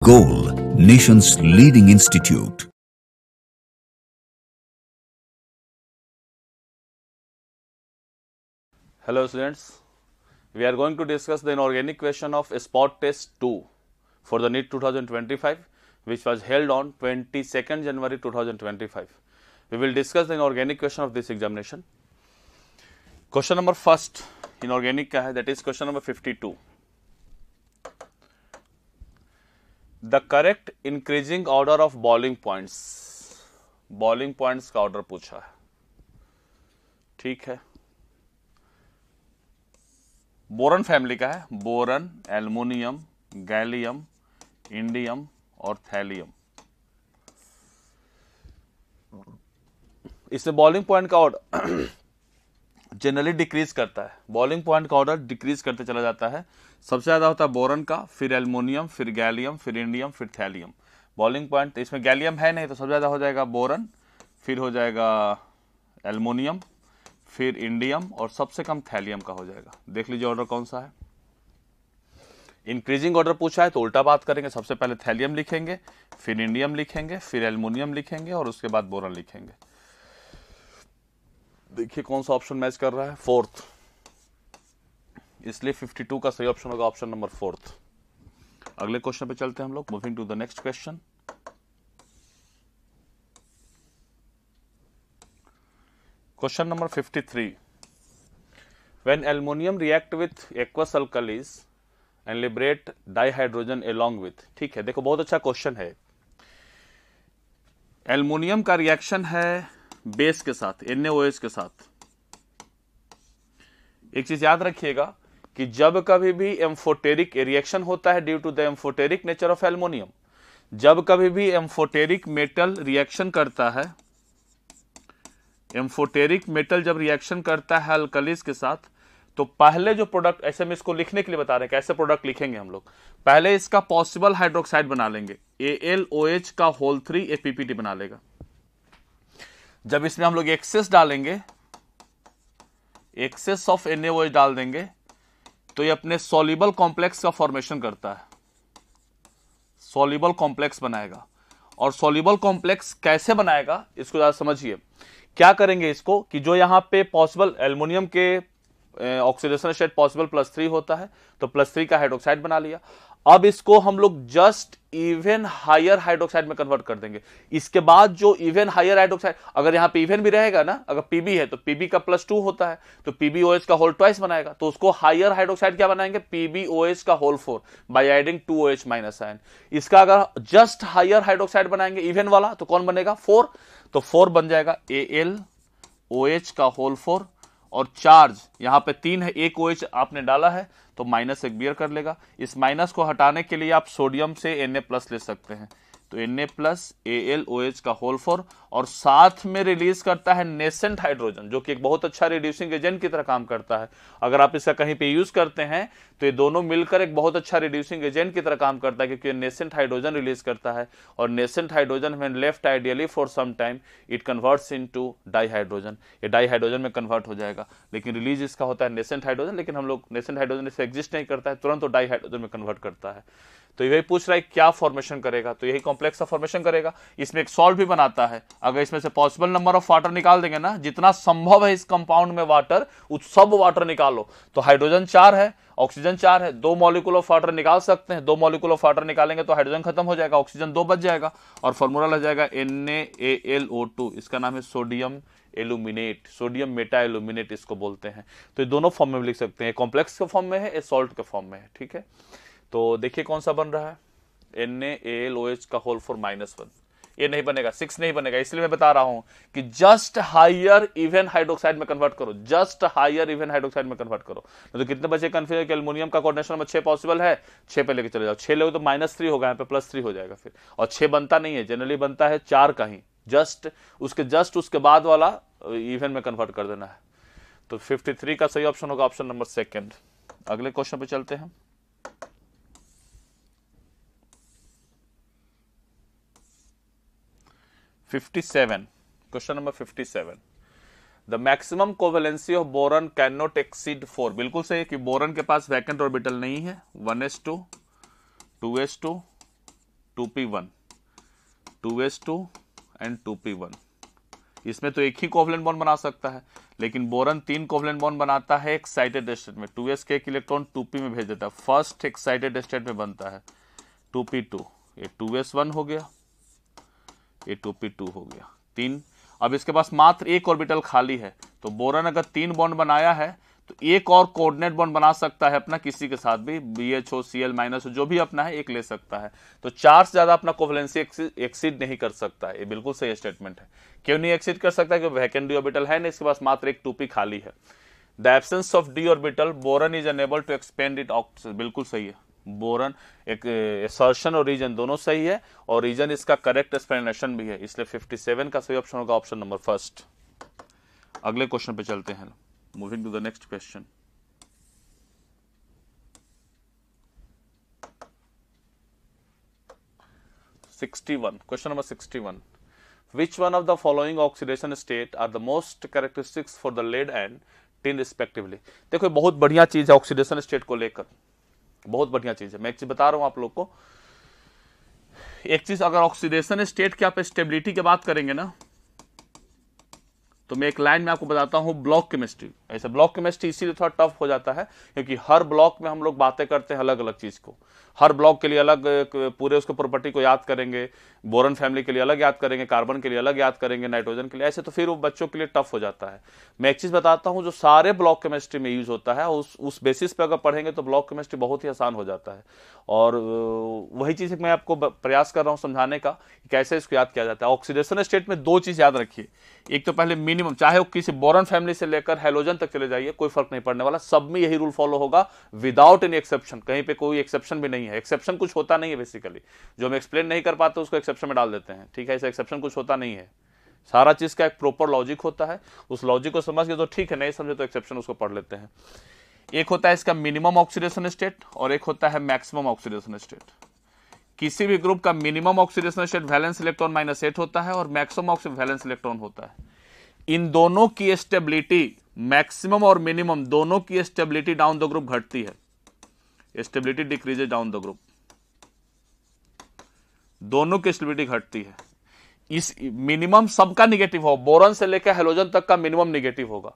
Goal, nation's leading institute. Hello students, we are going to discuss the inorganic question of spot test 2 for the NEET 2025 which was held on 22nd January 2025. We will discuss the inorganic question of this examination. Question number first inorganic का है, that is question number 52. The correct increasing order of boiling points का order पूछा है, ठीक है। Boron family का है, boron, aluminium, gallium, indium और थैलियम। इससे बॉइलिंग पॉइंट का ऑर्डर जनरली डिक्रीज करता है, बॉइलिंग पॉइंट का ऑर्डर डिक्रीज करते चला जाता है। सबसे ज्यादा होता है बोरन का, फिर एल्युमिनियम, फिर गैलियम, फिर इंडियम, फिर थैलियम। बॉइलिंग पॉइंट इसमें गैलियम है नहीं तो सबसे ज्यादा हो जाएगा बोरन, फिर हो जाएगा एल्युमिनियम, फिर इंडियम और सबसे कम थैलियम का हो जाएगा। देख लीजिए ऑर्डर कौन सा है। इंक्रीजिंग ऑर्डर पूछा है तो उल्टा बात करेंगे, सबसे पहले थैलियम लिखेंगे, फिर इंडियम लिखेंगे, फिर एल्युमिनियम लिखेंगे और उसके बाद बोरन लिखेंगे। देखिए कौन सा ऑप्शन मैच कर रहा है, फोर्थ, इसलिए 52 का सही ऑप्शन होगा ऑप्शन नंबर फोर्थ। अगले क्वेश्चन पे चलते हैं हम लोग, moving to the next question. Question number 53, when aluminium react with aqueous alkalis and liberate dihydrogen along with, ठीक है। देखो बहुत अच्छा क्वेश्चन है। एल्युमिनियम का रिएक्शन है बेस के साथ, NaOH के साथ। एक चीज याद रखिएगा कि जब कभी भी एम्फोटेरिक रिएक्शन होता है due to the amphoteric nature of aluminium, जब कभी भी एम्फोटेरिक मेटल रिएक्शन करता है, एम्फोटेरिक मेटल जब रिएक्शन करता है अल्कलीज के साथ, तो पहले जो प्रोडक्ट, ऐसे में इसको लिखने के लिए बता रहे हैं कैसे प्रोडक्ट लिखेंगे हम लोग। पहले इसका पॉसिबल हाइड्रोक्साइड बना लेंगे, AlOH का होल 3 APPT बना लेगा। जब इसमें हम लोग एक्सेस डालेंगे, एक्सेस ऑफ NaOH डाल देंगे तो ये अपने सॉल्युबल कॉम्प्लेक्स का फॉर्मेशन करता है, सॉल्युबल कॉम्प्लेक्स बनाएगा। और सॉल्युबल कॉम्प्लेक्स कैसे बनाएगा इसको ज्यादा समझिए। क्या करेंगे इसको कि जो यहां पे पॉसिबल एल्युमिनियम के ऑक्सीडेशन स्टेट पॉसिबल +3 होता है तो +3 का हाइड्रोक्साइड बना लिया। अब इसको हम लोग जस्ट इवन हायर हाइड्रोक्साइड में कन्वर्ट कर देंगे। इसके बाद जो इवन हायर हाइड्रोक्साइड, अगर यहां पे इवन भी रहेगा ना, अगर Pb है तो Pb का +2 होता है तो PbOH का होल ट्वाइस बनाएगा, तो उसको हायर हाइड्रोक्साइड क्या बनाएंगे, PbOH का whole 4 by adding 2OH minus ion. इसका अगर जस्ट हायर हाइड्रोक्साइड बनाएंगे इवन वाला तो कौन बनेगा, 4, तो 4 बन जाएगा AlOH का होल 4 और चार्ज यहां पे 3 है, एक OH आपने डाला है तो -1 बियर कर लेगा। इस माइनस को हटाने के लिए आप सोडियम से Na+ ले सकते हैं, तो Na+ AlOH का होल 4 और साथ में रिलीज करता है नेसेंट हाइड्रोजन, जो कि एक बहुत अच्छा रिड्यूसिंग एजेंट की तरह काम करता है। अगर आप इसका कहीं पे यूज करते हैं तो ये दोनों मिलकर एक बहुत अच्छा रिड्यूसिंग एजेंट की तरह काम करता है, क्योंकि ये नेसेंट हाइड्रोजन रिलीज करता है और nascent hydrogen when left ideally for some time it converts into dihydrogen, ये डाइहाइड्रोजन में कन्वर्ट हो जाएगा। लेकिन रिलीज इसका होता है नेसेंट हाइड्रोजन, लेकिन हम लोग नेसेंट हाइड्रोजन इससे एग्जिस्ट नहीं करता है, तुरंत तो डाइहाइड्रोजन में कन्वर्ट करता है। तो यही पूछ रहा है क्या फॉर्मेशन करेगा, तो यही कॉम्प्लेक्स का फॉर्मेशन करेगा। इसमें एक सॉल्ट भी बनाता है। अगर इसमें से पॉसिबल नंबर ऑफ वाटर निकाल देंगे ना, जितना संभव है इस कंपाउंड में वाटर, उस सब वाटर निकालो, तो हाइड्रोजन 4 है, ऑक्सीजन 4 है, 2 मॉलिक्यूल ऑफ वाटर निकाल सकते हैं। 2 मॉलिक्यूल ऑफ वाटर निकालेंगे तो हाइड्रोजन खत्म हो जाएगा, ऑक्सीजन 2 बच जाएगा और फॉर्मूला लग जाएगा NaAlO2। इसका नाम है sodium aluminate, sodium Meta aluminate इसको बोलते हैं। तो ये दोनों फॉर्म में लिख सकते हैं, कॉम्प्लेक्स के फॉर्म में है, ये सॉल्ट के फॉर्म में है, ठीक है। तो देखिए कौन सा बन रहा है, NaAlOH का होल 4 -1। ये नहीं बनेगा, 6 नहीं बनेगा, इसलिए मैं बता रहा हूं कि जस्ट हायर इवन हाइड्रोक्साइड में कन्वर्ट करो, जस्ट हायर इवन हाइड्रोक्साइड में कन्वर्ट करो। तो कितने बचे कंफ्यूजन कि एल्युमिनियम का कोऑर्डिनेशन नंबर 6 पॉसिबल है, 6 पे लेके चले जाओ। 6 लोगे तो -3 होगा, यहाँ पे +3 हो जाएगा फिर, और 6 बनता नहीं है, जनरली बनता है 4 का ही, जस्ट उसके बाद वाला इवन में कन्वर्ट कर देना है। तो 53 का सही ऑप्शन होगा ऑप्शन नंबर 2। अगले क्वेश्चन पे चलते हैं। Question number 57, the maximum covalency of boron can not exceed 4। बिल्कुल सही है कि बोरन के पास वैकेंट ऑर्बिटल नहीं है, 1s2 2s2 2p1, 2s2 and 2p1। इसमें तो एक ही कोवलेंट बॉन्ड बना सकता है, लेकिन बोरन 3 कोवलेंट बॉन्ड बनाता है एक्साइटेड स्टेट में। 2s के एक इलेक्ट्रॉन 2p में भेज देता है, फर्स्ट एक्साइटेड स्टेट में बनता है 2p2, ये 2s1 हो गया, ये 2p2 हो गया 3। अब इसके पास मात्र एक ऑर्बिटल खाली है, तो बोरन अगर 3 बॉन्ड बनाया है तो एक और कोऑर्डिनेट बॉन्ड बना सकता है अपना किसी के साथ भी, BH हो, Cl माइनस हो, जो भी अपना है एक ले सकता है। तो 4 से ज्यादा अपना कोवलेंसी एक्सीड नहीं कर सकता है। ये बिल्कुल सही स्टेटमेंट है। क्यों नहीं एक्सीड कर सकता? क्योंकि वैकेंट डी ऑर्बिटल है नहीं, इसके पास मात्र एक 2p खाली है। The absence of D orbital boron is unable to expand it oxygen, बिल्कुल सही है। बोरन एक असर्शन और रीजन दोनों सही है, और रीजन इसका करेक्ट एक्सप्लेनेशन भी है, इसलिए 57 का सही ऑप्शन होगा ऑप्शन नंबर फर्स्ट। अगले क्वेश्चन पे चलते हैं, moving to the next question. Question number 61, which one of the following oxidation state are the most characteristics for the lead and tin respectively. देखो बहुत बढ़िया चीज है ऑक्सीडेशन स्टेट को लेकर, बहुत बढ़िया चीज है। मैं एक चीज बता रहा हूं आप लोग को, एक चीज, अगर ऑक्सीडेशन स्टेट की आप स्टेबिलिटी की बात करेंगे ना, तो मैं एक लाइन में आपको बताता हूं, ब्लॉक केमिस्ट्री। ऐसे ब्लॉक केमिस्ट्री इसीलिए थोड़ा टफ हो जाता है क्योंकि हर ब्लॉक में हम लोग बातें करते हैं अलग अलग चीज को, हर ब्लॉक के लिए अलग पूरे उसके प्रॉपर्टी को याद करेंगे, बोरन फैमिली के लिए अलग याद करेंगे, कार्बन के लिए अलग याद करेंगे, नाइट्रोजन के लिए, ऐसे तो फिर वो बच्चों के लिए टफ हो जाता है। मैं एक चीज बताता हूं जो सारे ब्लॉक केमिस्ट्री में यूज होता है, उस बेसिस पे अगर पढ़ेंगे तो ब्लॉक केमिस्ट्री बहुत ही आसान हो जाता है। और वही चीज मैं आपको प्रयास कर रहा हूं समझाने का कि कैसे इसको याद किया जाता है। ऑक्सीडेशन स्टेट में 2 चीज याद रखिए, एक तो पहले मिनिमम, चाहे वो किसी बोरन फैमिली से लेकर हैलोजन तक चले जाइए, कोई फर्क नहीं पड़ने वाला, सब में यही रूल फॉलो होगा विदाउट एनी एक्सेप्शन, कहीं पे कोई एक्सेप्शन भी नहीं है। एक्सेप्शन कुछ होता नहीं है, बेसिकली जो हम एक्सप्लेन नहीं कर पाते उसको एक्सेप्शन में डाल देते हैं, ठीक है, ऐसा एक्सेप्शन कुछ होता नहीं है। सारा चीज का एक प्रॉपर लॉजिक होता है, उस लॉजिक को समझ के तो ठीक है, नहीं समझे तो एक्सेप्शन उसको पढ़ लेते हैं। एक होता है इसका मिनिमम ऑक्सीडेशन स्टेट और एक होता है मैक्सिमम ऑक्सीडेशन स्टेट। किसी भी ग्रुप का minimum oxidation state valence electron -8 होता है और मैक्सिमम वैलेंस इलेक्ट्रॉन होता है। इन दोनों की स्टेबिलिटी, मैक्सिमम और मिनिमम दोनों की स्टेबिलिटी डाउन द ग्रुप घटती है, stability decreases down the group, दोनों की स्टेबिलिटी घटती है। इस मिनिमम सबका निगेटिव हो, बोरन से लेकर हैलोजन तक का मिनिमम निगेटिव होगा।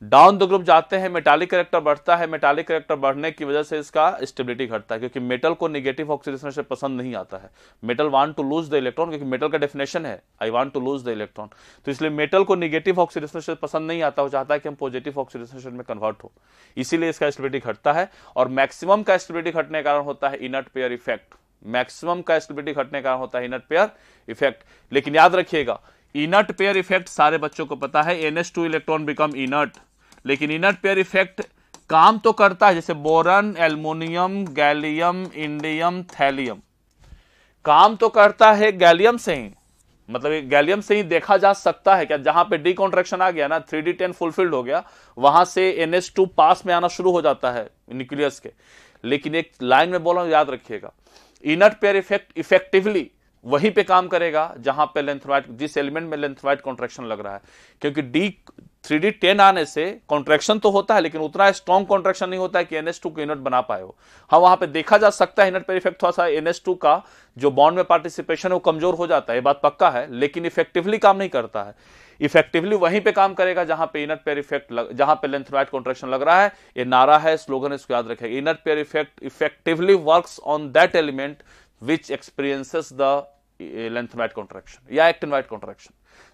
डाउन द ग्रुप जाते हैं, मेटालिक कैरेक्टर बढ़ता है, मेटालिक कैरेक्टर बढ़ने की वजह से इसका स्टेबिलिटी घटता है, क्योंकि मेटल को नेगेटिव ऑक्सीडेशन से पसंद नहीं आता है। Metal want to lose the electron, क्योंकि मेटल का डेफिनेशन है I want to lose the electron, तो इसलिए मेटल को नेगेटिव ऑक्सीडेशन से पसंद नहीं आता, वो चाहता है कि हम पॉजिटिव ऑक्सीडेशन में कन्वर्ट हो, इसीलिए इसका स्टेबिलिटी घटता है। और मैक्सिमम का स्टेबिलिटी घटने का कारण होता है इनर्ट पेयर इफेक्ट, मैक्सिमम का स्टेबिलिटी घटने का कारण होता है इनर्ट पेयर इफेक्ट। लेकिन याद रखिएगा, इनर्ट पेयर इफेक्ट सारे बच्चों को पता है, NH2 इलेक्ट्रॉन बिकम इनर्ट, लेकिन इनर्ट पेयर इफेक्ट काम तो करता है, जैसे boron, aluminium, gallium, indium, thallium, काम तो करता है गैलियम से ही, मतलब गैलियम से ही देखा जा सकता है क्या, जहां पे डी कॉन्ट्रैक्शन आ गया ना, 3d10 फुलफिल्ड हो गया, वहां से NH2 पास में आना शुरू हो जाता है न्यूक्लियस के। लेकिन एक लाइन में बोला याद रखिएगा, इनर्ट पेयर इफेक्ट इफेक्टिवली वहीं पे काम करेगा जहां पे लेंथवाइड, जिस एलिमेंट में लेंथवाइड कॉन्ट्रैक्शन लग रहा है, क्योंकि 3d10 आने से कॉन्ट्रैक्शन तो होता है लेकिन उतना स्ट्रॉन्ग कॉन्ट्रैक्शन नहीं होता है कि NH2 को इनर्ट बना पाए हो। हाँ, वहां पे देखा जा सकता है इनर्ट पेयर इफेक्ट, थोड़ा सा NH2 का जो बॉन्ड में पार्टिसिपेशन है वो कमजोर हो जाता है, ये बात पक्का है, लेकिन इफेक्टिवली काम नहीं करता है। इफेक्टिवली वहीं पे काम करेगा जहां पे इनर्ट पेयर इफेक्ट, जहां पे लेंथवाइड कॉन्ट्रैक्शन लग रहा है। ये नारा है, स्लोगन, इसको याद रखेगा, inert pair effect effectively works on that element which experiences the lengthenwide contraction या actinwide contraction।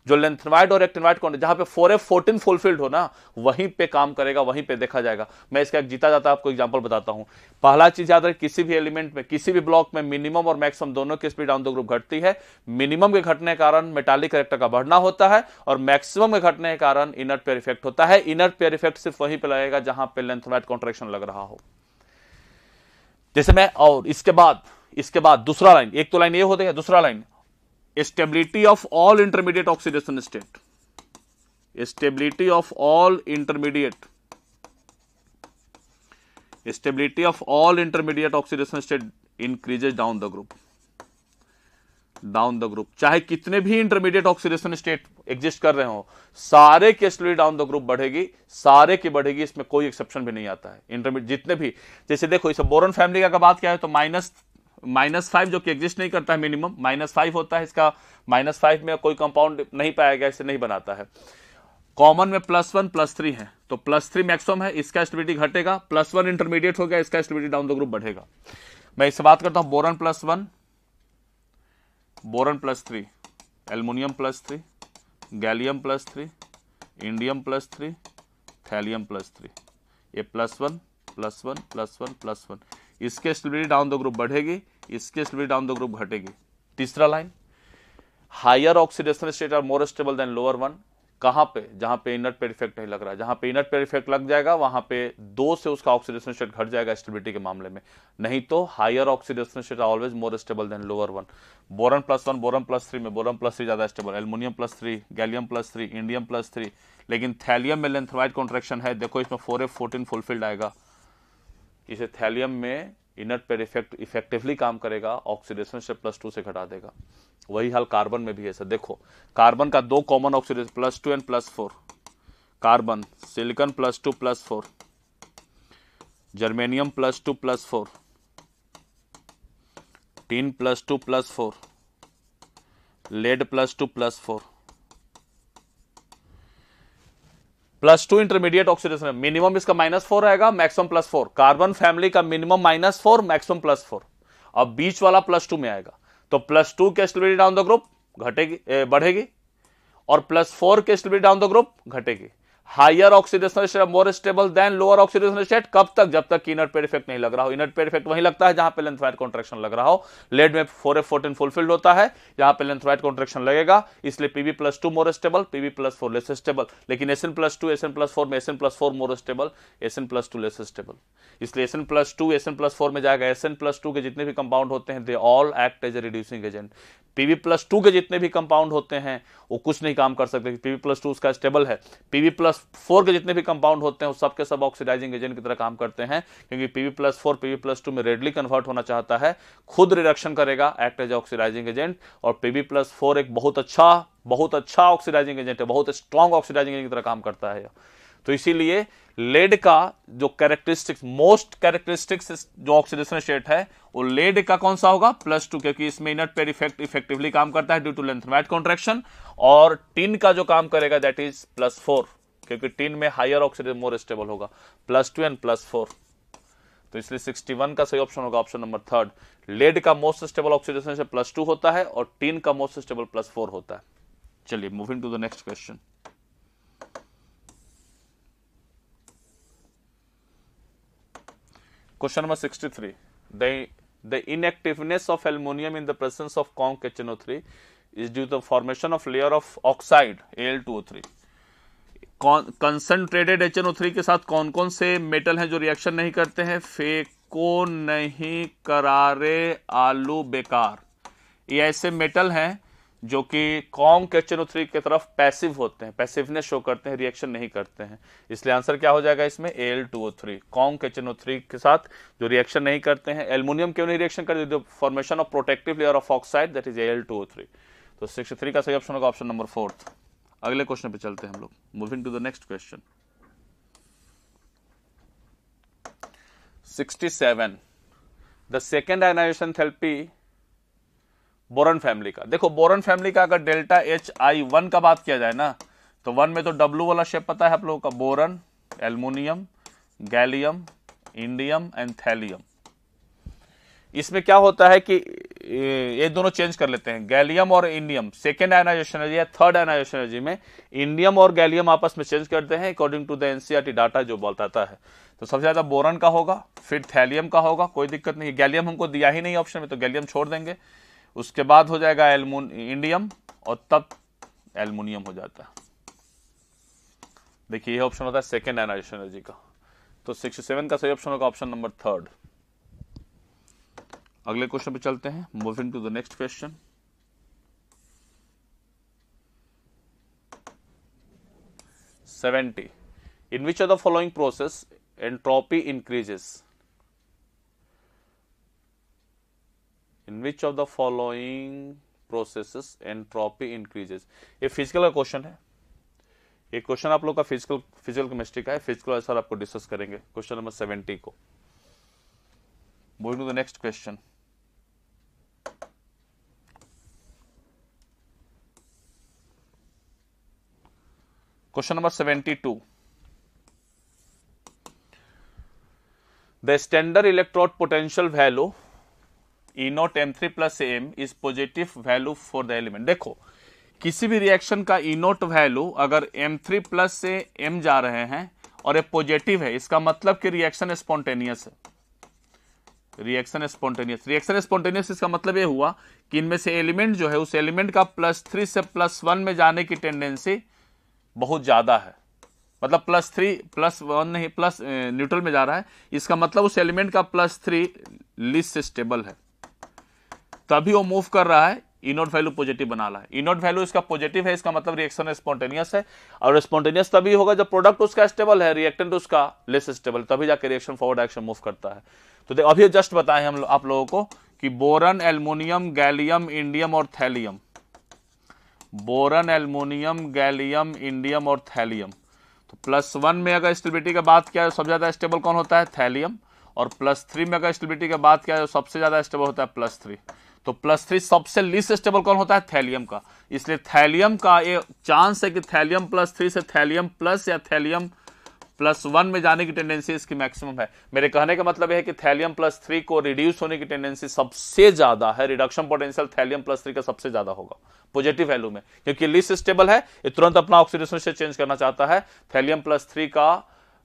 जो लेंथनवाइड और एक्टिनवाइड कॉन्ट्रैक्शन, जहां पे 4f14 फुलफिल्ड हो ना, वहीं पे काम करेगा, वहीं पे देखा जाएगा। मैं इसका एक जीता जाता आपको एग्जांपल बताता हूं। पहला चीज याद रखें, किसी भी एलिमेंट में, किसी भी ब्लॉक में मिनिमम और मैक्सिमम दोनों की स्पीड डाउन द ग्रुप घटती है। मिनिमम के घटने के कारण मेटालिक कैरेक्टर का बढ़ना होता है और मैक्सिमम के घटने के कारण इनर्ट पेयर इफेक्ट होता है। इनर्ट पेयर इफेक्ट सिर्फ वहीं पे लगेगा जहां पे लेंथनवाइड कॉन्ट्रैक्शन लग रहा हो। जैसे मैं, और इसके बाद दूसरा लाइन, एक तो लाइन ये होता है, दूसरा line stability of all intermediate oxidation state, stability of all intermediate oxidation state increases down the group. चाहे कितने भी इंटरमीडिएट ऑक्सीडेशन स्टेट एग्जिस्ट कर रहे हो, सारे की स्टेबिलिटी डाउन द ग्रुप बढ़ेगी, सारे की बढ़ेगी, इसमें कोई एक्सेप्शन भी नहीं आता है। इंटरमीडिएट जितने भी, जैसे देखो इस बोरन फैमिली का बात क्या है तो -5 जो कि एग्जिस्ट नहीं करता है, मिनिमम -5 होता है इसका, -5 में कोई कंपाउंड नहीं पाया गया, इसे नहीं बनाता है। कॉमन में +1 +3 है, तो +3 मैक्सिमम है, इसका स्टेबिलिटी घटेगा, +1 इंटरमीडिएट हो गया, इसका स्टेबिलिटी डाउन द ग्रुप बढ़ेगा। मैं इससे बात करता हूं boron +1, boron +3, aluminium +3, gallium +3, indium +3, thallium +3, ये +1 +1 +1 +1, इसके स्टेबिलिटी डाउन द ग्रुप बढ़ेगी, इसके स्टेबिलिटी डाउन द ग्रुप घटेगी। तीसरा line, higher oxidation state are more stable than lower one. कहां पे? जहां पे इनर्ट पेयर इफेक्ट नहीं लग रहा है, जहां पे इनर्ट पेयर इफेक्ट लग जाएगा वहां पे 2 से उसका ऑक्सीडेशन स्टेट घट जाएगा स्टेबिलिटी के मामले में, नहीं तो higher oxidation state are always more stable than lower one. Boron +1 boron +3 में बोरन +3 ज्यादा स्टेबल, एल्युमिनियम +3, गैलियम +3, इंडियम +3, लेकिन थैलियम में लेंथवाइड कॉन्ट्रैक्शन है, देखो इसमें 4F14 फुलफिल्ड आएगा, इसे थैलियम में इनर्ट पेयर इफेक्ट इफेक्टिवली काम करेगा, ऑक्सीडेशन स्टेट +2 से घटा देगा। वही हाल कार्बन में भी है सर, देखो कार्बन का 2 common oxidation +2 and +4, carbon, silicon +2 +4, germanium +2 +4, tin +2 +4, lead +2 +4, +2 intermediate oxidation है, मिनिमम इसका -4 आएगा, मैक्सिमम +4। कार्बन फैमिली का मिनिमम -4, मैक्सिमम +4, अब बीच वाला +2 में आएगा, तो +2 के स्टेबिलिटी डाउन द ग्रुप घटेगी, बढ़ेगी, और +4 के स्टेबिलिटी डाउन द ग्रुप घटेगी। Higher oxidation state more stable than lower oxidation state, कब तक? जब तक इनर्ट पेयर इफेक्ट नहीं लग रहा हो। इनर्ट पेयर इफेक्ट वहीं लगता है जहां पे लेंथवाइड कॉन्ट्रैक्शन लग रहा हो, लेड में 4F14 फुलफिल्ड होता है, जहां पे लेंथवाइड कॉन्ट्रैक्शन लगेगा, इसलिए Pb+2 more stable, Pb+4 less stable, लेकिन Sn+2 Sn+4 में Sn+4 more stable, Sn+2 less stable, इसलिए Sn+2 Sn+4 में जाएगा। Sn+2 के जितने भी कंपाउंड होते हैं they all act as a reducing agent. Pb+2 के जितने भी कंपाउंड होते हैं वो कुछ नहीं काम कर सकते, Pb+2 उसका स्टेबल है। Pb+4 के जितने भी कंपाउंड होते हैं वो सबके सब ऑक्सीडाइजिंग एजेंट की तरह काम करते हैं, क्योंकि Pb+4 Pb+2 में रेडली कन्वर्ट होना चाहता है, खुद रिडक्शन करेगा, एक्ट एज ऑक्सीडाइजिंग एजेंट, और Pb+4 एक बहुत अच्छा ऑक्सीडाइजिंग एजेंट है, बहुत स्ट्रॉन्ग ऑक्सीडाइजिंग एजेंट की तरह काम करता है। तो इसीलिए लेड का जो कैरेक्टरिस्टिक्स, मोस्ट कैरेक्टरिस्टिक्स जो ऑक्सीडेशन स्टेट है वो लेड का कौन सा होगा? +2, क्योंकि इसमें इनर्ट पेयर इफेक्ट इफेक्टिवली काम करता है ड्यू टू लेंथवाइड कॉन्ट्रैक्शन, और टिन का जो काम करेगा दैट इज +4, क्योंकि टिन में हायर ऑक्सीडेशन मोर स्टेबल होगा, +2 एंड +4। तो इसलिए 61 का सही ऑप्शन होगा ऑप्शन नंबर 3। लेड का मोस्ट स्टेबल ऑक्सीडेशन से +2 होता है और टिन का मोस्ट स्टेबल +4 होता है। चलिए moving to the next question. Question number 63. The inactiveness of aluminum in the presence of conc HNO3 is due to the formation of layer of oxide Al2O3. Concentrated HNO3 के साथ कौन कौन से metal हैं जो रिएक्शन नहीं करते हैं? फेको, नहीं, करारे, आलू, बेकार, ये ऐसे मेटल हैं जो कि कॉन्क HNO3 की तरफ पैसिव होते हैं, पैसिवनेस शो करते हैं, रिएक्शन नहीं करते हैं, इसलिए आंसर क्या हो जाएगा इसमें? Al2O3, कॉन्क HNO3 के साथ जो रिएक्शन नहीं करते हैं। एल्युमिनियम क्यों नहीं रिएक्शन करते? Formation of protective layer of oxide, that is Al2O3। तो 63 का सही ऑप्शन होगा ऑप्शन नंबर 4। अगले क्वेश्चन पे चलते हैं हम लोग, moving to the next question. 67, the second ionisation therapy boron family का। देखो बोरन फैमिली का अगर डेल्टा HI1 का बात किया जाए ना, तो 1 में तो W वाला शेप पता है आप लोगों का, boron, aluminium, gallium, indium and thallium. इसमें क्या होता है कि ये दोनों चेंज कर लेते हैं, गैलियम और इंडियम सेकेंड आयनाइजेशन एनर्जी या थर्ड आयनाइजेशन एनर्जी में इंडियम और गैलियम आपस में चेंज करते हैं according to the NCERT data जो बताता है। तो सबसे ज्यादा बोरन का होगा, फिर थैलियम का होगा, कोई दिक्कत नहीं। गैलियम हमको दिया ही नहीं ऑप्शन में, तो गैलियम छोड़ देंगे। उसके बाद हो जाएगा इंडियम, और तब एल्युमिनियम हो जाता है। देखिए ये ऑप्शन होता है सेकेंड आयनाइजेशन एनर्जी का। तो 67 का सही ऑप्शन होगा ऑप्शन नंबर 3। अगले क्वेश्चन पे चलते हैं, moving to the next question. 70, in which of the following process entropy increases? In which of the following processes entropy increases? ये फिजिकल का क्वेश्चन है, ये क्वेश्चन आप लोग का फिजिकल केमिस्ट्री का है, फिजिकल आंसर आपको डिस्कस करेंगे क्वेश्चन नंबर 70 को। Moving to the next question. Question number 72, the standard electrode potential value E naught M3 plus M is positive value for the element. देखो किसी भी रिएक्शन का E not value अगर M3 plus से M जा रहे हैं और ये पॉजिटिव है, इसका मतलब कि रिएक्शन स्पॉन्टेनियस है। रिएक्शन स्पॉन्टेनियस इसका मतलब ये हुआ कि इनमें से एलिमेंट जो है उस एलिमेंट का +3 से +1 में जाने की टेंडेंसी बहुत ज्यादा है। मतलब +3 +1 नहीं, प्लस न्यूट्रल में जा रहा है, इसका मतलब उस एलिमेंट का +3 लीस्ट स्टेबल है, तभी वो मूव कर रहा है, ई नॉट वैल्यू पॉजिटिव बना रहा है। ई नॉट वैल्यू इसका पॉजिटिव है, इसका मतलब रिएक्शन स्पॉन्टेनियस है, और स्पॉन्टेनियस तभी होगा जब प्रोडक्ट उसका स्टेबल है, रिएक्टेंट उसका लेस स्टेबल, तभी जाकर रिएक्शन फॉरवर्ड एक्शन मूव करता है। तो अभी जस्ट बताएं हम आप लोगों को कि बोरन, एल्युमिनियम, गैलियम, इंडियम और thallium, boron, aluminium, gallium, indium और थैलियम, तो +1 में अगर स्टेबिलिटी की बात किया सबसे ज्यादा स्टेबल कौन होता है? थैलियम। और +3 में अगर स्टेबिलिटी की बात किया सबसे ज्यादा स्टेबल होता है +3। तो +3 सबसे लीस्ट स्टेबल कौन होता है? थैलियम का। इसलिए थैलियम का ये चांस है कि थैलियम +3 से थैलियम प्लस या थैलियम +1 में जाने की टेंडेंसी इसकी मैक्सिमम है। मेरे कहने का मतलब यह है कि थैलियम +3 को रिड्यूस होने की टेंडेंसी सबसे ज्यादा है, रिडक्शन पोटेंशियल थैलियम +3 का सबसे ज्यादा होगा पॉजिटिव वैल्यू में, क्योंकि लीस्ट स्टेबल है, ये तुरंत अपना ऑक्सीडेशन से चेंज करना चाहता है। थैलियम +3 का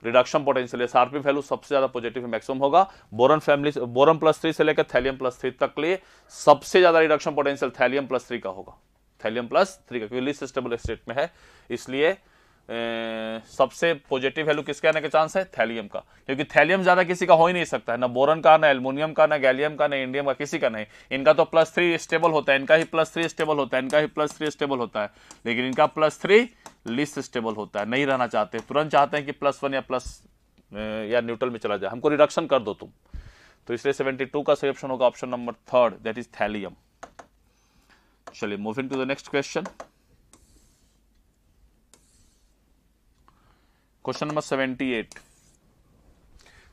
रिडक्शन पोटेंशियल एसआरपी वैल्यू सबसे ज्यादा पॉजिटिव मैक्सिमम होगा। बोरन +3 से लेकर थैलियम +3 तक लिए सबसे ज्यादा रिडक्शन पोटेंशियल थैलियम +3 का होगा, थैलियम +3 का, क्योंकि लीस्ट स्टेबल स्टेट में है, इसलिए सबसे पॉजिटिव वैल्यू किसके आने के चांस है? थैलियम का, क्योंकि थैलियम ज्यादा किसी का हो ही नहीं सकता है, ना बोरन का, ना एल्युमिनियम का, ना गैलियम का, ना इंडियम का, किसी का नहीं। इनका तो +3 स्टेबल होता है, इनका ही +3 स्टेबल होता है, इनका ही +3 स्टेबल होता है, लेकिन इनका +3 लीस्ट स्टेबल होता है, नहीं रहना चाहते, तुरंत चाहते हैं कि +1 या न्यूट्रल में चला जाए, हमको रिडक्शन कर दो तुम। तो इसलिए 72 का सही ऑप्शन होगा option number 3, that is thallium. चलिए moving to the next question, question number 78,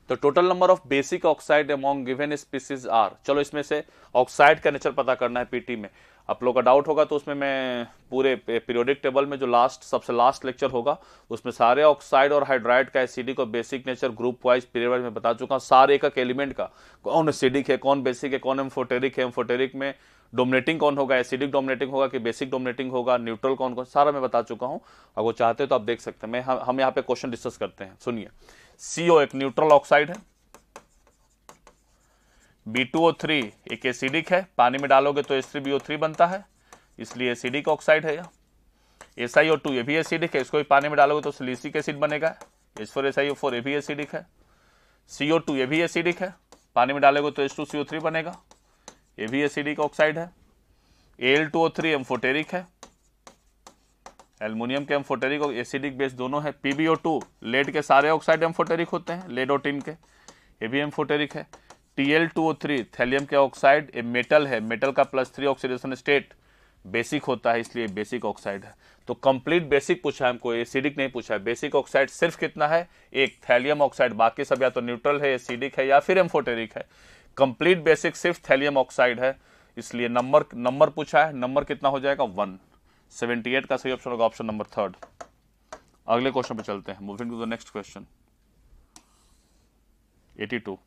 the total number of basic oxide among given species are. चलो इसमें से ऑक्साइड का नेचर पता करना है पीटी में। आप लोग का डाउट होगा तो उसमें मैं पूरे पीरियोडिक टेबल में जो सबसे लास्ट लेक्चर होगा उसमें सारे ऑक्साइड और हाइड्राइड का एसिडिक और basic nature group wise period wise में बता चुका हूं, सारे एक एलिमेंट का, कौन एसिडिक है, कौन बेसिक है, कौन एम्फोटेरिक है, एम्फोटेरिक में डोमिनेटिंग कौन होगा, एसिडिक डोमिनेटिंग होगा कि बेसिक डोमिनेटिंग होगा, न्यूट्रल कौन कौन, सारा मैं बता चुका हूं। अगर वो चाहते हैं तो आप देख सकते हैं। हम यहाँ पे क्वेश्चन डिस्कस करते हैं, सुनिए। CO एक न्यूट्रल ऑक्साइड है, B2O3 एक एसिडिक है, पानी में डालोगे तो H3BO3 बनता है, इसलिए एसिडिक ऑक्साइड है। SiO2 ये भी एसिडिक है, इसको भी पानी में डालोगे तो सिलिसिक एसिड बनेगा। H4SiO4 ये भी एसिडिक है। CO2 ये भी एसिडिक है, पानी में डालोगे तो H2CO3 बनेगा, ये भी एसिडिक ऑक्साइड है। Al2O3 एम्फोटेरिक है, एल्युमिनियम के एम्फोटेरिक और एसिडिक बेस दोनों है। PbO2 लेड के सारे ऑक्साइड एम्फोटेरिक होते हैं, लेड और टिन के, ये भी एम्फोटेरिक है। Tl2O3 थैलियम के ऑक्साइड, ये मेटल है, मेटल का +3 ऑक्सीडेशन स्टेट बेसिक होता है, इसलिए बेसिक ऑक्साइड है। तो कंप्लीट बेसिक पूछा है हमको, एसिडिक नहीं पूछा है। बेसिक ऑक्साइड सिर्फ कितना है? एक थैलियम ऑक्साइड, बाकी सब या तो न्यूट्रल है, एसिडिक है या फिर एम्फोटेरिक है। कंप्लीट बेसिक सिर्फ थैलियम ऑक्साइड है, इसलिए नंबर पूछा है, नंबर कितना हो जाएगा? 1। 78 का सही ऑप्शन होगा ऑप्शन नंबर 3। अगले क्वेश्चन पे चलते हैं, moving to the next question 82,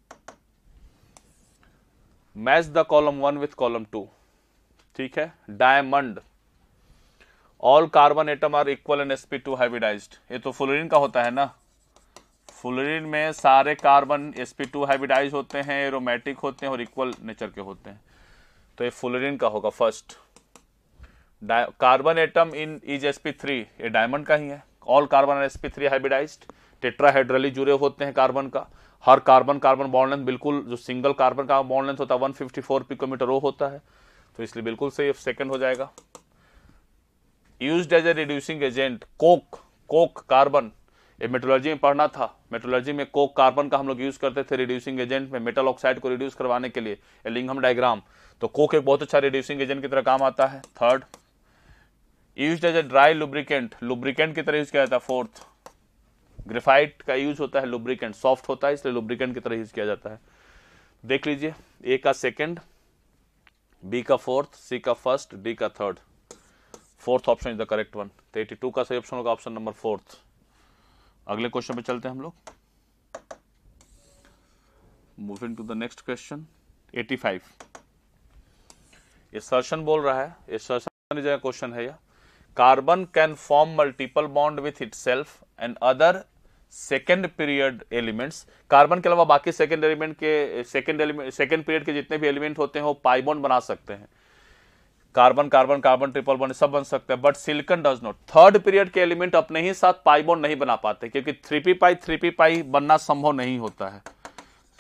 match the column 1 with column 2। ठीक है, diamond, all carbon atom are equal and sp2 hybridised. ये तो फ्लोरीन का होता है ना, फ्लोरीन में सारे कार्बन sp2 हाइब्रिडाइज होते हैं, एरोमेटिक होते हैं और इक्वल नेचर के होते हैं, तो ये फ्लोरीन का होगा first. Carbon atom in is sp3, ये डायमंड का ही है। All carbon are sp3 hybridised, tetrahedrally जुड़े होते हैं कार्बन का। हर कार्बन बॉन्ड लेंथ बिल्कुल, जो सिंगल कार्बन का बॉन्ड लेंथ होता है 154 पिकोमीटर वो होता है, तो इसलिए बिल्कुल सही सेकंड हो जाएगा। Used as a reducing agent, coke carbon, ये मेट्रोलॉजी में पढ़ना था। मेट्रोलॉजी में कोक कार्बन का हम लोग यूज करते थे रिड्यूसिंग एजेंट में, मेटल ऑक्साइड को रिड्यूस करवाने के लिए, एलिंघम डायग्राम। तो कोक एक बहुत अच्छा रिड्यूसिंग एजेंट की तरह काम आता है। Third, used as a dry lubricant, lubricant की तरह यूज किया जाता है। फोर्थ, ग्रेफाइट का यूज होता है लुब्रिकेंट, सॉफ्ट होता है इसलिए लुब्रिकेंट की तरह यूज किया जाता है। देख लीजिए, ए का सेकंड, बी का फोर्थ, सी का फर्स्ट, डी का third. Fourth option is the correct one. तो 82 का सही ऑप्शन होगा ऑप्शन नंबर फोर्थ। अगले क्वेश्चन पे चलते हैं हम लोग। Moving to the next question 85। Assertion बोल रहा है, असर्शन जगह क्वेश्चन है यह, carbon can form multiple bond with itself and other second period elements. Carbon के अलावा बाकी सेकेंड सेकेंड पीरियड के जितने भी एलिमेंट होते हैं वो पाई बॉन्ड बना सकते हैं। Carbon carbon carbon triple bond सब बन सकते हैं, but silicon does not. Third period के एलिमेंट अपने ही साथ पाई बॉन्ड नहीं बना पाते, क्योंकि 3p पाई बनना संभव नहीं होता है।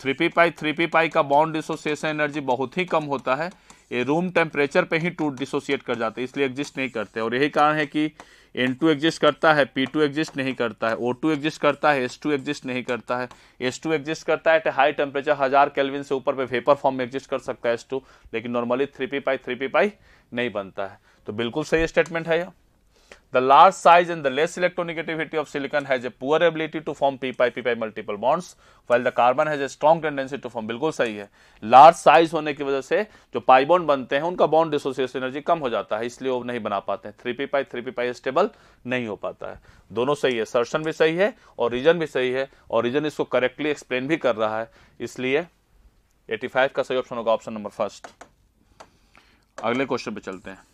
3p पाई का बॉन्ड डिसोसिएशन एनर्जी बहुत ही कम होता है, ये रूम टेम्परेचर पे ही टूट डिसोसिएट कर जाते हैं, इसलिए एग्जिस्ट नहीं करते। और यही कारण है कि N2 एग्जिस्ट करता है, P2 एग्जिस्ट नहीं करता है, O2 एग्जिस्ट करता है, H2 एग्जिस्ट नहीं करता है। H2 एग्जिस्ट करता है एट हाई टेम्परेचर 1000 केल्विन से ऊपर पे वेपर फॉर्म में एग्जिस्ट कर सकता है H2, लेकिन नॉर्मली 3p पाई नहीं बनता है। तो बिल्कुल सही स्टेटमेंट है यह। The large size and the less electronegativity of silicon has a poor ability to form p-pi multiple bonds, while the carbon has a strong tendency to form। बिल्कुल सही है, लार्ज साइज होने की वजह से जो पाई बॉन्ड बनते हैं उनका बॉन्ड डिसोसिएशन एनर्जी कम हो जाता है, इसलिए वो नहीं बना पाते हैं। 3p पाई स्टेबल नहीं हो पाता है। दोनों सही है, असर्शन भी सही है और रीजन भी सही है, और रीजन इसको करेक्टली एक्सप्लेन भी कर रहा है, इसलिए 85 का सही ऑप्शन होगा ऑप्शन नंबर फर्स्ट। अगले क्वेश्चन पे चलते हैं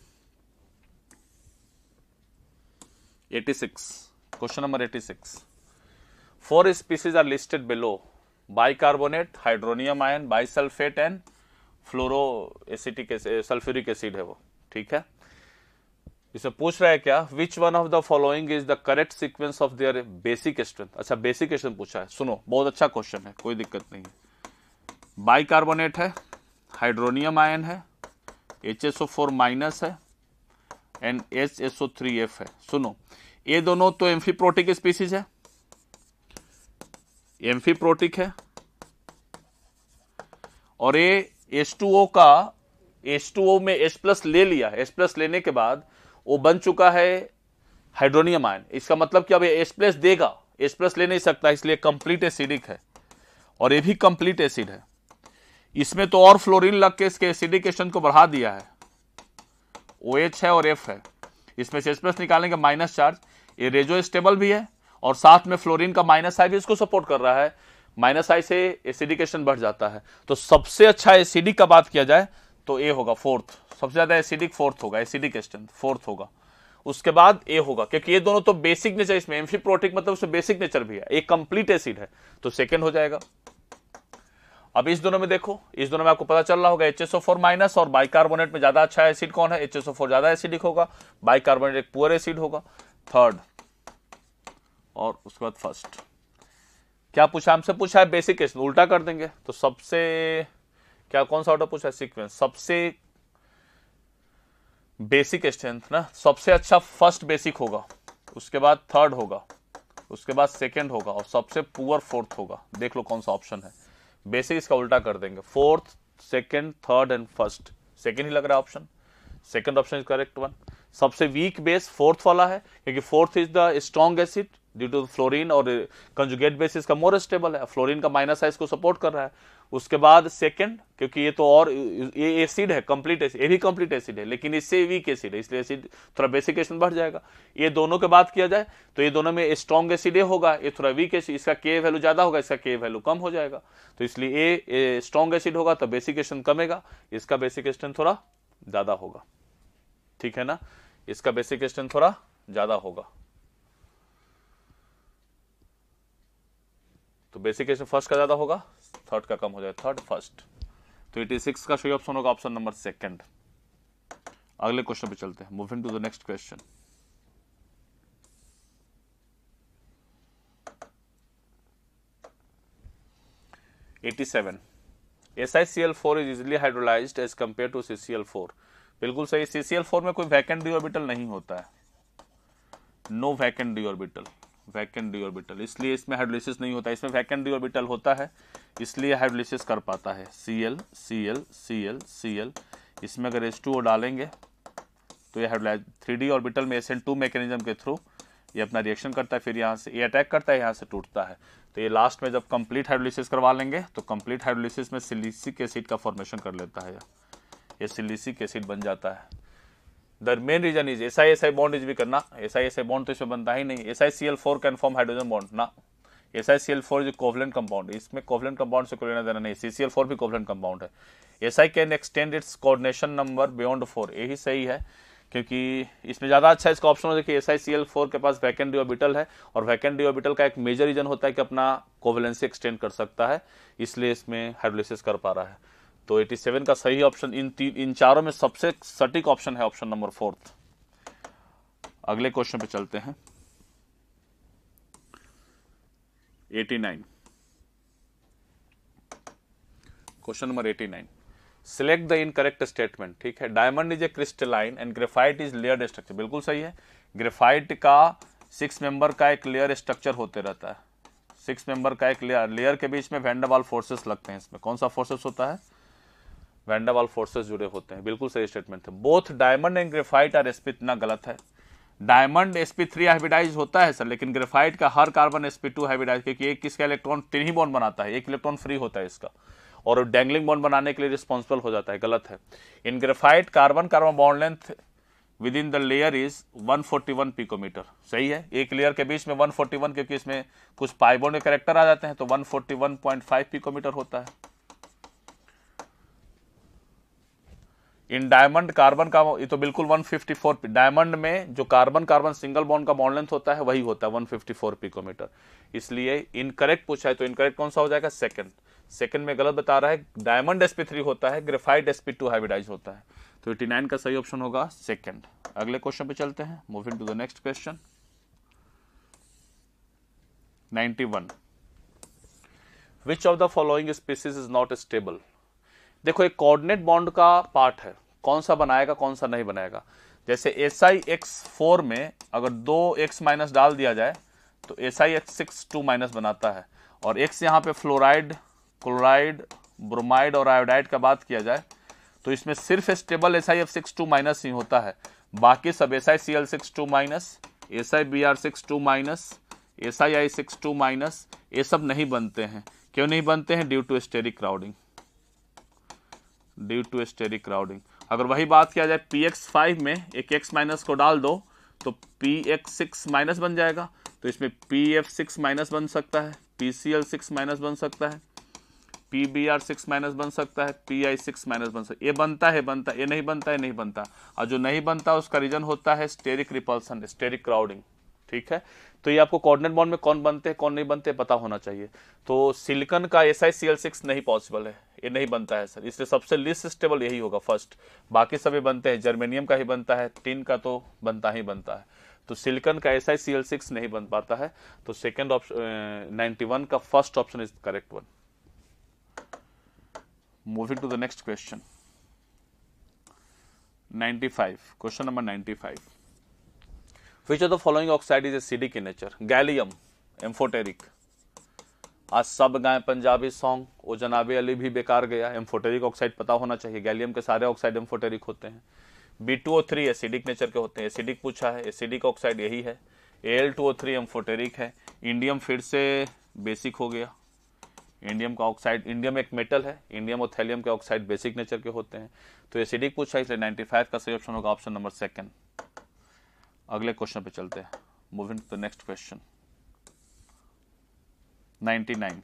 86, question number 86। 4 species are listed below, bicarbonate, hydronium ion, bisulphate and fluoro acetic sulphuric acid है वो, ठीक है। इसे पूछ रहा है क्या, which one of the following is the correct sequence of their basic strength. अच्छा, बेसिक स्ट्रेंथ पूछा है, सुनो बहुत अच्छा क्वेश्चन है, कोई दिक्कत नहीं है। बाइकार्बोनेट है, हाइड्रोनियम आयन है, HSO4 माइनस है एंड HSO3F है। सुनो, ये दोनों तो एम्फीप्रोटिक स्पीसीज है, एम्फीप्रोटिक है, और ये H2O का H2O में H+ ले लिया, H+ लेने के बाद वो बन चुका है हाइड्रोनियम आयन। इसका मतलब कि अब ये H+ देगा, H+ ले नहीं सकता, इसलिए कंप्लीट एसिडिक है, और ये भी कंप्लीट एसिड है। इसमें तो और फ्लोरीन लग के इसके एसिडिक स्ट्रेंथ को बढ़ा दिया है, OH है और F है, इसमें से H+ निकालेंगे माइनस चार्ज, ये रेजो स्टेबल भी है, और साथ में फ्लोरीन का माइनस आई भी इसको सपोर्ट कर रहा है, माइनस आई से एसिडिक स्ट्रेंथ बढ़ जाता है। तो सबसे अच्छा एसिडिक का बात किया जाए तो ए होगा फोर्थ, सबसे ज्यादा एसिडिक फोर्थ होगा, एसिडिक स्ट्रेंथ फोर्थ होगा, उसके बाद ए होगा, क्योंकि ये दोनों तो बेसिक नेचर, इसमें एम्फीप्रोटिक मतलब उसमें बेसिक नेचर भी है, एक कंप्लीट एसिड है, तो सेकेंड हो जाएगा। अब इस दोनों में देखो, इस दोनों में आपको पता चल रहा होगा HSO4 माइनस और बाइकार्बोनेट में ज्यादा अच्छा एसिड कौन है, HSO4 ज्यादा एसिडिक होगा, बाइकार्बोनेट एक पुअर एसिड होगा, थर्ड, और उसके बाद फर्स्ट। क्या पूछा हमसे, पूछा है बेसिक एसिड, उल्टा कर देंगे तो सबसे क्या कौन सा ऑर्डर पूछा है, सीक्वेंस, सबसे बेसिक स्ट्रेंथ ना, सबसे अच्छा फर्स्ट बेसिक होगा, उसके बाद थर्ड होगा, उसके बाद सेकेंड होगा, और सबसे पुअर फोर्थ होगा। देख लो कौन सा ऑप्शन है, बेसिक इसका उल्टा कर देंगे, fourth, second, third and first, second ही लग रहा है option, second option is correct one. सबसे वीक बेस फोर्थ वाला है, क्योंकि fourth is the strong acid due to fluorine, और कंजुगेट बेस इसका मोर स्टेबल है, फ्लोरीन का माइनस है इसको सपोर्ट कर रहा है। उसके बाद सेकेंड, क्योंकि ये तो और ये एसिड है, कंप्लीट एसिड, ये भी कंप्लीट एसिड है, लेकिन इससे वीक एसिड है, इसलिए एसिड थोड़ा बेसिक एसिड बढ़ जाएगा। ये दोनों के बात किया जाए तो ये दोनों में स्ट्रॉन्ग एसिड होगा, ये थोड़ा वीक एसिड, इसका के वैल्यू ज्यादा होगा, इसका के वैल्यू कम हो जाएगा, तो इसलिए ए स्ट्रॉन्ग एसिड होगा तो बेसिक एसिड कमेगा, इसका बेसिक एसिड थोड़ा ज्यादा होगा, ठीक है ना, इसका बेसिक एसिड थोड़ा ज्यादा होगा, तो बेसिक एसिड फर्स्ट का ज्यादा होगा, थर्ड का कम हो जाएगा, थर्ड फर्स्ट। तो 86 का सही ऑप्शन होगा ऑप्शन नंबर सेकंड। अगले क्वेश्चन पे चलते हैं, moving to the next question. SiCl4 is easily hydrolyzed as compared to CCl4। बिल्कुल सही, CCl4 में कोई वैकेंट डी ऑर्बिटल नहीं होता है, no vacant D orbital, vacant D orbital, इसलिए इसमें हाइड्रोलिसिस नहीं होता है, इसमें वैकेंट डी ऑर्बिटल होता है, इसलिए हाइड्रोलिसिस कर पाता है। Cl Cl Cl Cl, इसमें अगर H2O डालेंगे तो ये हाइड्रोलाइज 3D ऑर्बिटल में SN2 मैकेनिज्म के थ्रू ये अपना रिएक्शन करता है, फिर यहाँ से ये अटैक करता है, यहाँ से टूटता है, तो ये लास्ट में जब कंप्लीट हाइड्रोलिसिस करवा लेंगे तो कंप्लीट हाइड्रोलिसिस में सिलिसिक एसिड का फॉर्मेशन कर लेता है, ये सिलिसिक एसिड बन जाता है। The main reason is SI bond is भी करना, SI बॉन्ड तो इसमें बनता ही नहीं, SiCl4 can form hydrogen bond ना, SiCl4 इज कोवलेंट कंपाउंड, इसमें कोवलेंट कंपाउंड से कोई लेना देना नहीं, CCl4 भी कोवलेंट कंपाउंड है। SI can extend it's coordination number beyond 4, यही सही है, क्योंकि इसमें ज़्यादा अच्छा इसका ऑप्शन होता है कि SiCl4 के पास वैकेंट डी ऑर्बिटल है, और वैकेंट डी ऑर्बिटल का एक मेजर रीजन होता है कि अपना कोवलेंसी एक्सटेंड कर सकता है, इसलिए इसमें हाइड्रोलिसिस कर पा रहा है। तो 87 का सही ऑप्शन इन चारों में सबसे सटीक ऑप्शन है ऑप्शन नंबर 4। अगले क्वेश्चन पे चलते हैं। 89, question number 89, select the incorrect statement. ठीक है, diamond is a crystalline and graphite is layered structure, बिल्कुल सही है। ग्रेफाइट का 6 मेंबर का एक लेयर स्ट्रक्चर होते रहता है, 6 मेंबर का एक लेयर के बीच में वैन डर वाल फोर्सेस लगते हैं। इसमें कौन सा फोर्सेस होता है? वैन डर वाल फोर्सेस जुड़े होते हैं, बिल्कुल सही स्टेटमेंट है। Both diamond and graphite are sp, इतना गलत है। डायमंड sp3 हाइब्रिडाइज होता है सर, लेकिन ग्रेफाइट का हर कार्बन sp2 हाइब्रिडाइज, क्योंकि एक किसका इलेक्ट्रॉन 3 ही बॉन्ड बनाता है, एक इलेक्ट्रॉन फ्री होता है इसका, और डैंगलिंग बॉन्ड बनाने के लिए रिस्पॉन्सिबल हो जाता है, गलत है। In graphite carbon carbon bond length within the layer is 141 picometre, सही है। एक लेयर के बीच में 141, क्योंकि इसमें कुछ पाई बॉन्ड के कैरेक्टर आ जाते हैं, तो 141.5 पिकोमीटर होता है। इन डायमंड कार्बन का ये तो बिल्कुल 154, डायमंड में जो कार्बन कार्बन सिंगल बॉन्ड का बॉन्ड लेंथ होता है वही होता है 154 पिकोमीटर, इसलिए इनकरेक्ट पूछा है तो इनकरेक्ट कौन सा हो जाएगा? सेकंड में गलत बता रहा है, डायमंड sp3 होता है, ग्रेफाइट sp2 हाइब्रिडाइज होता है, तो 89 का सही ऑप्शन होगा सेकंड। अगले क्वेश्चन पे चलते हैं, moving to the next question. 91, which of the following species is not stable. देखो एक कोऑर्डिनेट बॉन्ड का पार्ट है, कौन सा बनाएगा कौन सा नहीं बनाएगा। जैसे SiX4 में अगर 2x माइनस डाल दिया जाए तो SiX6 2- बनाता है, और x यहाँ पे फ्लोराइड, क्लोराइड, ब्रोमाइड और आयोडाइड का बात किया जाए तो इसमें सिर्फ स्टेबल SiF6 2- ही होता है, बाकी सब SiCl6 2-, SiBr6 2-, SiI6 2-, ये सब नहीं बनते हैं। क्यों नहीं बनते हैं? Due to steric crowding, due to steric crowding. अगर वही बात किया जाए PX5 में एक x- को डाल दो तो PX6- बन जाएगा, तो इसमें PF6- बन सकता है, PCl6- बन सकता है, PBr6- बन सकता है, PI6- बन सकता है। ये बनता है, ये नहीं बनता है, नहीं बनता। और जो नहीं बनता उसका रीजन होता है स्टेरिक रिपल्सन, स्टेरिक क्राउडिंग। ठीक है, तो ये आपको कोऑर्डिनेट बॉन्ड में कौन बनते हैं कौन नहीं बनते पता होना चाहिए। तो सिलिकॉन का SiCl6 नहीं पॉसिबल है, ये नहीं बनता है सर, इसलिए सबसे लिस्ट स्टेबल यही होगा फर्स्ट, बाकी सभी बनते हैं, जर्मेनियम का ही बनता है, टिन का तो बनता ही बनता है, तो सिलिकॉन का SiCl6 नहीं बन पाता है। तो सेकंड ऑप्शन 91 का first option is correct one. Moving to the next question 95, question number 95, Which of the following oxide is acidic in nature? Gallium, amphoteric. आज सब गाएं पंजाबी सॉन्ग, वो जनाबे अली भी बेकार गया। एम्फोटेरिक ऑक्साइड पता होना चाहिए, गैलियम के सारे ऑक्साइड एम्फोटेरिक होते हैं। B2O3 एसिडिक नेचर के होते हैं, एसिडिक पूछा है, एसिडिक ऑक्साइड यही है। Al2O3 एम्फोटेरिक है। इंडियम फिर से बेसिक हो गया, इंडियम का ऑक्साइड, इंडियम एक मेटल है, इंडियम और थैलियम के ऑक्साइड बेसिक नेचर के होते हैं, तो एसिडिक पूछा है, इसलिए 95 का सही ऑप्शन होगा ऑप्शन नंबर सेकंड। अगले क्वेश्चन पे चलते हैं, moving to the next question 99,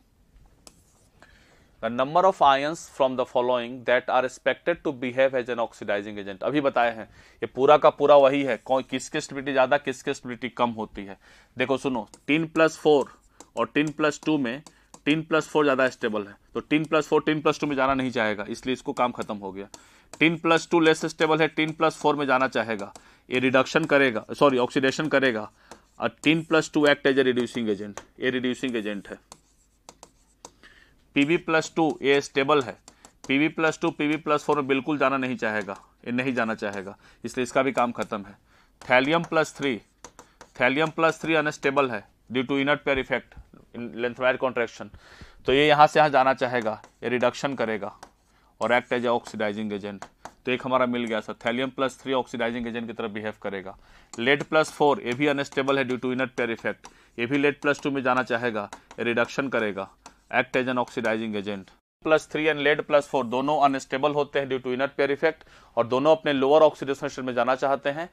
the number of ions from the following that are expected to behave as an oxidising agent. अभी बताए हैं, ये पूरा का पूरा वही है, किसकी स्टेबिलिटी ज्यादा किसकी स्टेबिलिटी कम होती है। देखो सुनो, 10+4 और 10+2 में 10+4 ज्यादा स्टेबल है, तो 10+4 10+2 में जाना नहीं चाहेगा, इसलिए इसको काम खत्म हो गया। 10+2 लेस स्टेबल है, 10+4 में जाना चाहेगा, ये रिडक्शन करेगा, सॉरी ऑक्सीडेशन करेगा, और 10+2 act as a reducing agent, ये रिड्यूसिंग एजेंट है। Pb+2 ये स्टेबल है, Pb+2 Pb+4 में बिल्कुल जाना नहीं चाहेगा, ये नहीं जाना चाहेगा, इसलिए इसका भी काम खत्म है। थैलियम+3 अनस्टेबल है due to inert pair effect, लेंथवायर कॉन्ट्रैक्शन, तो ये यहां से यहां जाना चाहेगा, ये रिडक्शन करेगा और act as an oxidising agent. तो एक हमारा मिल गया सर, थैलियम+3 ऑक्सीडाइजिंग एजेंट की तरह बिहेव करेगा। लेड+4 ये भी अनस्टेबल है due to inert pair effect, ये भी लेड+2 में जाना चाहेगा, रिडक्शन करेगा, act as an oxidising agent. +3 and lead +4 दोनों अनस्टेबल होते हैं due to inner pair effect, और दोनों अपने लोअर ऑक्सीडेशन स्टेट में जाना चाहते हैं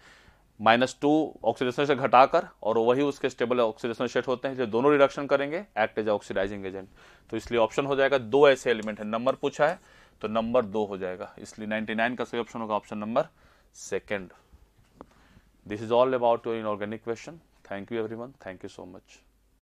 -2 ऑक्सीडेशन स्टेट घटाकर, और वही उसके स्टेबल ऑक्सीडेशन स्टेट होते हैं जो दोनों रिडक्शन करेंगे, एक्ट एज ऑक्सीडाइजिंग एजेंट। तो इसलिए ऑप्शन हो जाएगा, 2 ऐसे एलिमेंट है, नंबर पूछा है तो नंबर 2 हो जाएगा, इसलिए 99 का सही ऑप्शन होगा option number 2। This is all about your inorganic question. Thank you everyone, thank you so much.